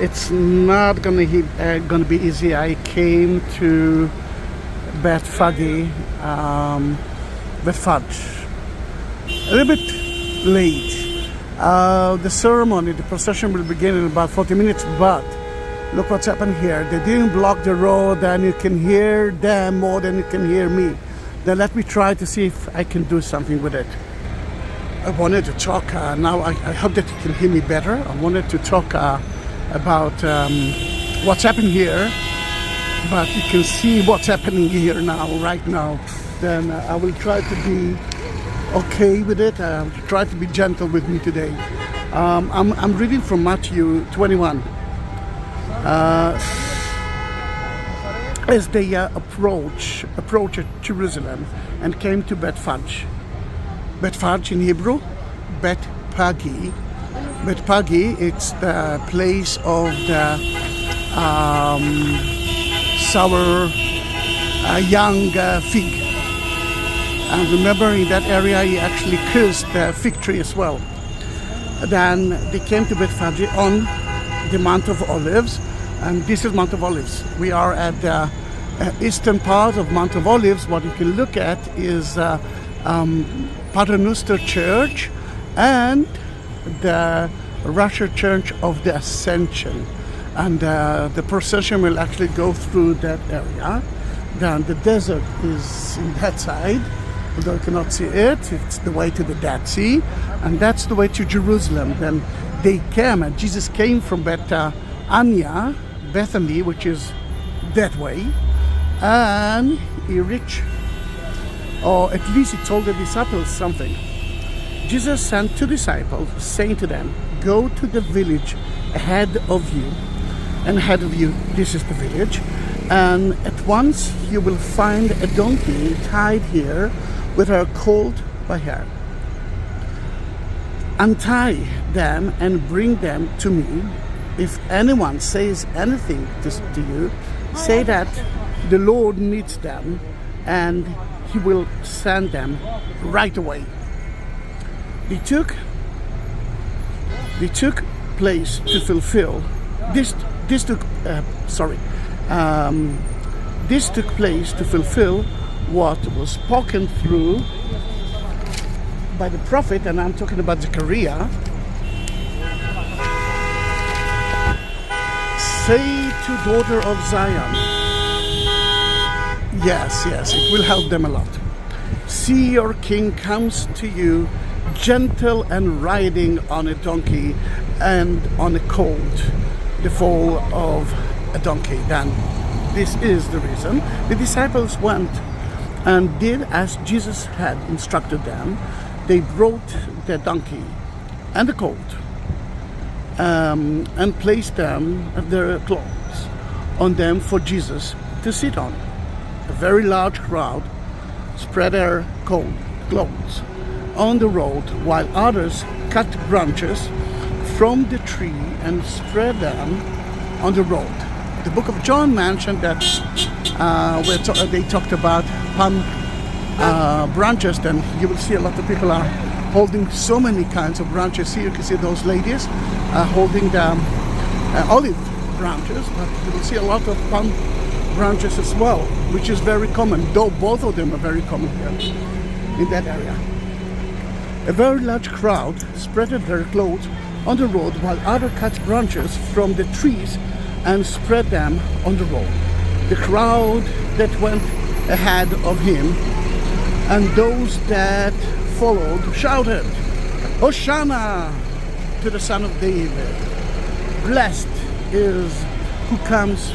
It's not gonna be easy. I came to Bethphage, Bethphage a little bit late. The ceremony, the procession will begin in about 40 minutes, but look what's happened here. They didn't block the road, and you can hear them more than you can hear me. Then let me try to see if I can do something with it. I wanted to talk, now I hope that you can hear me better. I wanted to talk about what's happened here, but you can see what's happening here now, right now. Then I will try to be okay with it. Try to be gentle with me today. I'm reading from Matthew 21. As they approached Jerusalem and came to Bethphage. Bethphage in Hebrew, Bethphage. Bethphage, it's the place of the sour young fig. And remember, in that area he actually cursed the fig tree as well. Then they came to Bethphage on the Mount of Olives, and this is Mount of Olives. We are at the eastern part of Mount of Olives. What you can look at is Paternoster Church and the Russia Church of the Ascension, and the procession will actually go through that area. Then the desert is in that side, although you cannot see it. It's the way to the Dead Sea, and that's the way to Jerusalem. Then they came, and Jesus came from Bethany, which is that way, and he reached, or at least he told the disciples something. Jesus sent two disciples, saying to them, "Go to the village ahead of you, and ahead of you, this is the village, and at once you will find a donkey tied here with her colt by her. Untie them and bring them to me. If anyone says anything to you, say that the Lord needs them, and he will send them right away." They took place to fulfill this took place to fulfill what was spoken through by the prophet, and I'm talking about Zechariah. "Say to daughter of Zion," yes, it will help them a lot. "See, your king comes to you, gentle and riding on a donkey and on a colt, the foal of a donkey." Then this is the reason. The disciples went and did as Jesus had instructed them. They brought the donkey and the colt and placed their clothes on them for Jesus to sit on. A very large crowd spread their clothes on the road, while others cut branches from the tree and spread them on the road. The book of John mentioned that they talked about palm branches. Then you will see a lot of people are holding so many kinds of branches. Here you can see those ladies holding the olive branches, but you will see a lot of palm branches as well, which is very common, though both of them are very common here in that area. A very large crowd spread their clothes on the road, while others cut branches from the trees and spread them on the road. The crowd that went ahead of him and those that followed shouted, "Hosanna to the Son of David! Blessed is who comes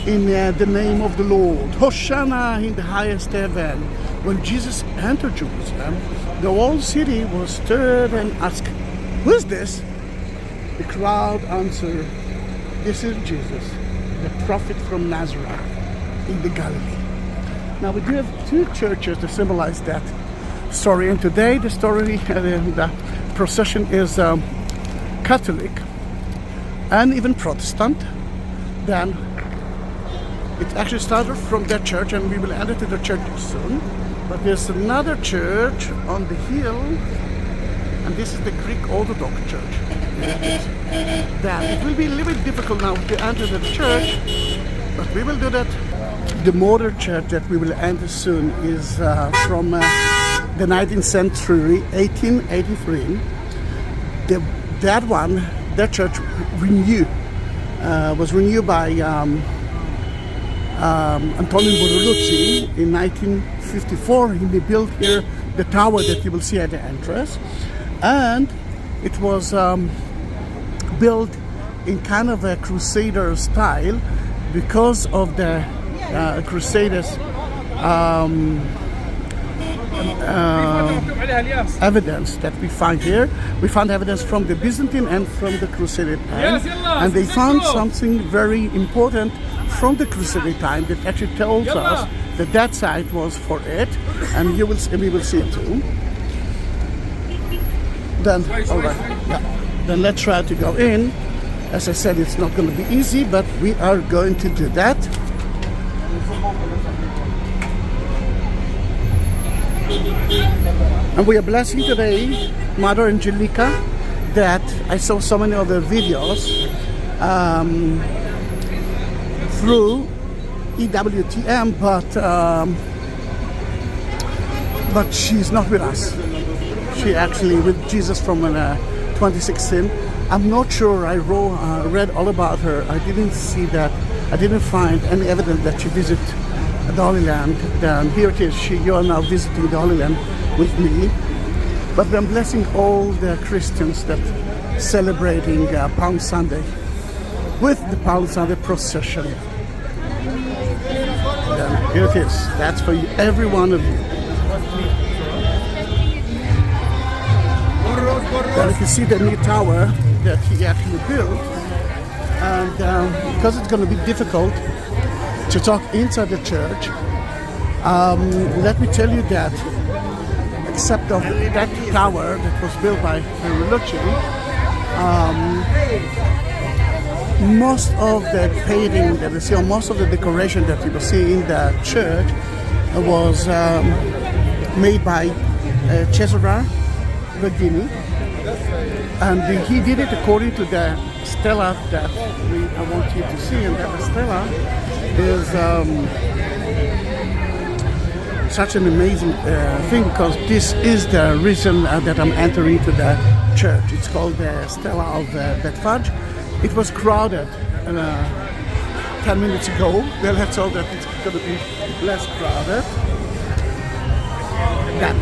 in the name of the Lord! Hosanna in the highest heaven!" When Jesus entered Jerusalem, the whole city was stirred and asked, "Who is this?" The crowd answered, "This is Jesus, the prophet from Nazareth in the Galilee." Now we do have two churches to symbolize that story, and today the story, the procession is Catholic and even Protestant. Then it actually started from that church, and we will enter to the church soon. But there's another church on the hill, and this is the Greek Orthodox Church. That it will be a little bit difficult now to enter the church, but we will do that. The modern church that we will enter soon is from the 19th century, 1883. That church was renewed by Antonio Borroluzzi in 1954. He built here the tower that you will see at the entrance, and it was built in kind of a Crusader style because of the Crusaders evidence that we find here. We found evidence from the Byzantine and from the Crusader time, and they found something very important from the Crusader time that actually tells us that that site was for it, and we will see it too. Then, all right, then let's try to go in. As I said, it's not going to be easy, but we are going to do that. And we are blessing today Mother Angelica, that I saw so many other videos through EWTM, but she's not with us. She actually with Jesus from 2016. I'm not sure. I read all about her. I didn't see that. I didn't find any evidence that she visited the Holy Land. Then here it is. You are now visiting the Holy Land with me. But I'm blessing all the Christians that celebrating Palm Sunday with the Palm Sunday procession. Then here it is. That's for you, every one of you. Then you can see the new tower that he actually built, and because it's going to be difficult to talk inside the church, let me tell you that except of that tower that was built by Bertolucci, most of the painting that you see, or most of the decoration that you will see in the church was made by Cesare Regini, and he did it according to the stela that I want you to see, and that stela is such an amazing thing, because this is the reason that I'm entering to the church. It's called the Stela of Bethphage. It was crowded 10 minutes ago. Well, let's hope that it's going to be less crowded. Then,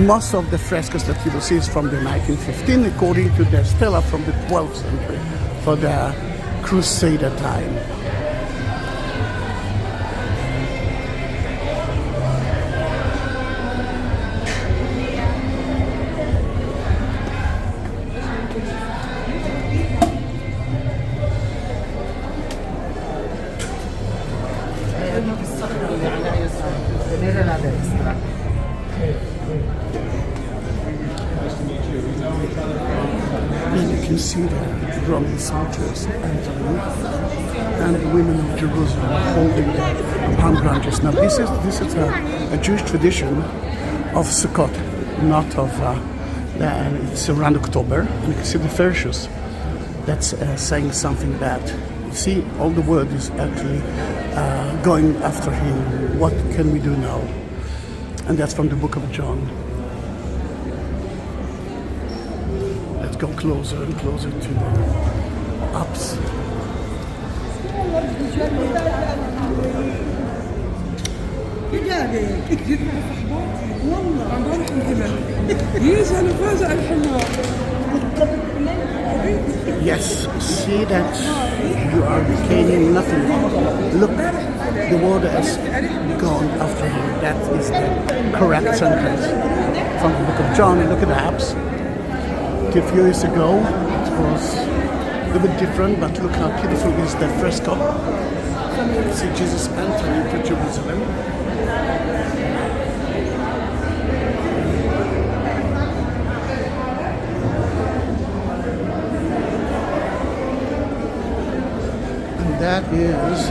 most of the frescoes that you will see is from the 1915, according to the Stela from the 12th century, for the Crusader time. And you can see the Roman soldiers entering, and the women of Jerusalem holding the palm branches. Now this is a Jewish tradition of Sukkot, not of it's around October. And you can see the Pharishees that's saying something bad. You see, all the world is actually going after him. What can we do now? And that's from the book of John. Let's go closer and closer to the ups. Yes, see that you are gaining nothing. Look, the water has gone after him. That is the correct sentence from the book of John. And look at the apps. A few years ago, it was a little bit different, but look how beautiful is the fresco. See Jesus entering to Jerusalem. And that is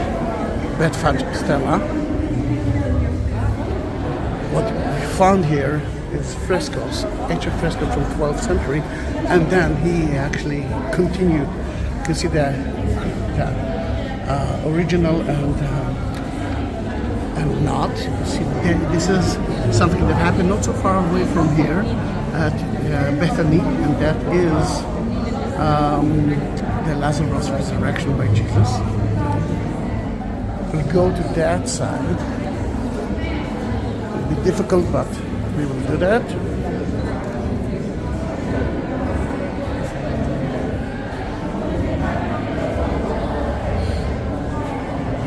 Bethphage Stela. What we found here his frescoes, ancient frescoes from 12th century, and then he actually continued. You can see the original and not. You can see this is something that happened not so far away from here at Bethany, and that is the Lazarus resurrection by Jesus. We'll go to that side. It'll be difficult, but we will do that.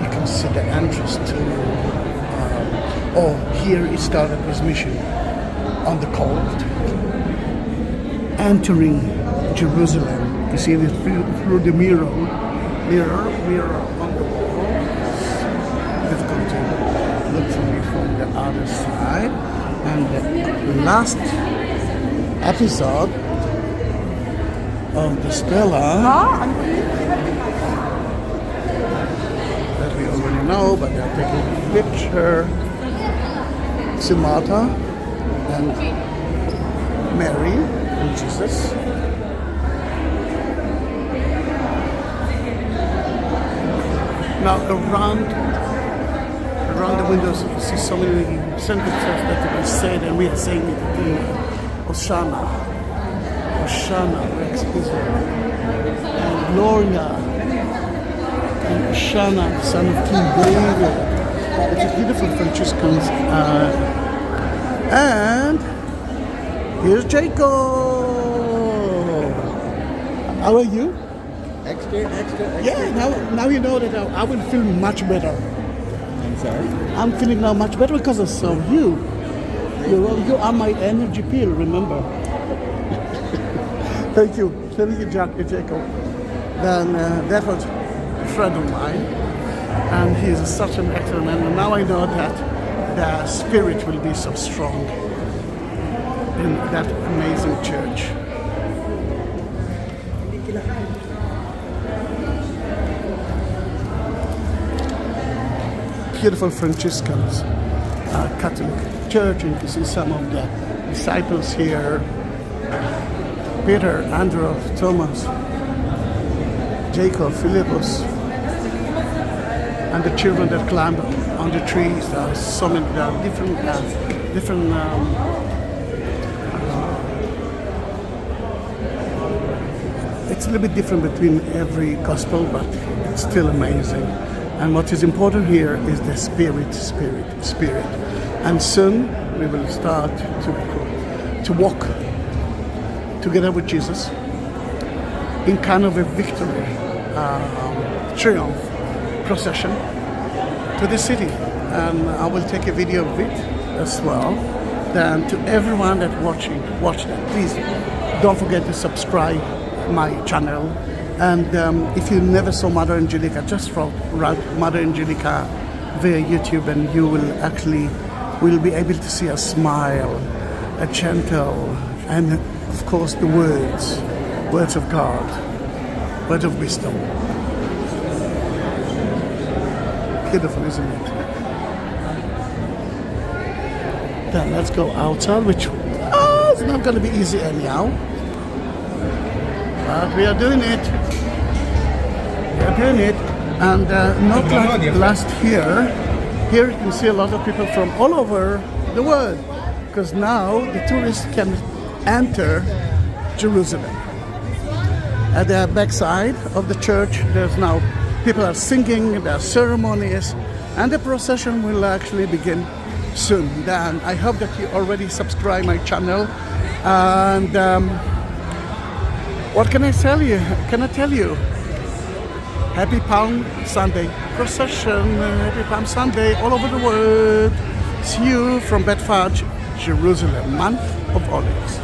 You can see the entrance to. Here he started his mission on the colt, entering Jerusalem. You see it through the mirror on the wall. Difficult to look for me from the other side. And the last episode of the Stella that we already know, but they're taking a picture. Martha and Mary and Jesus. Now around the windows you see so many sentences that we said, and we are saying it in Hosanna, Hosanna, Rex Israel, and Gloria, and Hosanna, son of King David. It's a beautiful Franciscans. And here's Jacob. How are you? Extra. Yeah, now you know that I will feel much better. I'm sorry? I'm feeling now much better because I saw you. You are my energy pill, remember? Thank you, Jacob. Then that was a friend of mine. And he is such an excellent man. And now I know that the spirit will be so strong in that amazing church. Beautiful Franciscans, Catholic church, and you see some of the disciples here. Peter, Andrew, Thomas, Jacob, Philippus, and the children that climb on the trees. There are so many different. It's a little bit different between every gospel, but it's still amazing. And what is important here is the spirit. And soon we will start to walk together with Jesus in kind of a victory, triumph procession to the city, and I will take a video of it as well. Then to everyone that watch that, please don't forget to subscribe my channel. And if you never saw Mother Angelica, just write Mother Angelica via YouTube, and you will be able to see a smile, a gentle, and of course the words of God, words of wisdom. Beautiful, isn't it? Then let's go outside, which it's not going to be easy anyhow. But we are doing it. And not like last year. Here you can see a lot of people from all over the world, because now the tourists can enter Jerusalem. At the backside of the church, there's now people are singing, there are ceremonies, and the procession will actually begin soon. Then I hope that you already subscribe my channel. And what can I tell you? Happy Palm Sunday procession, happy Palm Sunday all over the world. See you from Bethphage, Jerusalem, month of Olives.